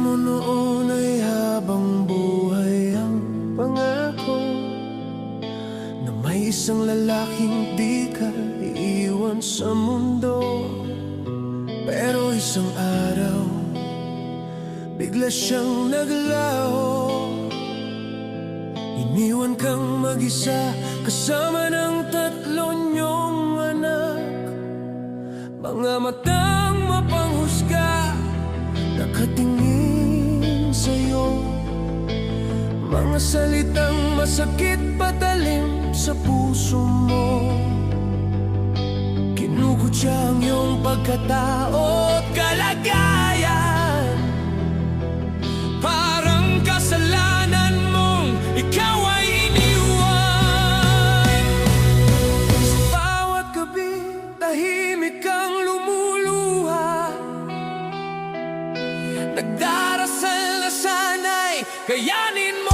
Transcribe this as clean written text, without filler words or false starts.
mo noon ay habang buhay ang pangako na may isang lalaking di ka iiwan sa mundo. Pero isang araw, bigla siyang naglaho. Iniwan kang mag-isa kasama ng 3 niyong anak. Mga matang mapanghusga nakatingin sa'yo, mga salitang masakit patalim sa puso mo. Kinukutya ang iyong pagkatao at kalagayan. Parang kasalanan mong ikaw ay iniwan. Sa bawat gabi, tahimik kang lumuluha, nagdarasal na sana'y kayanin mo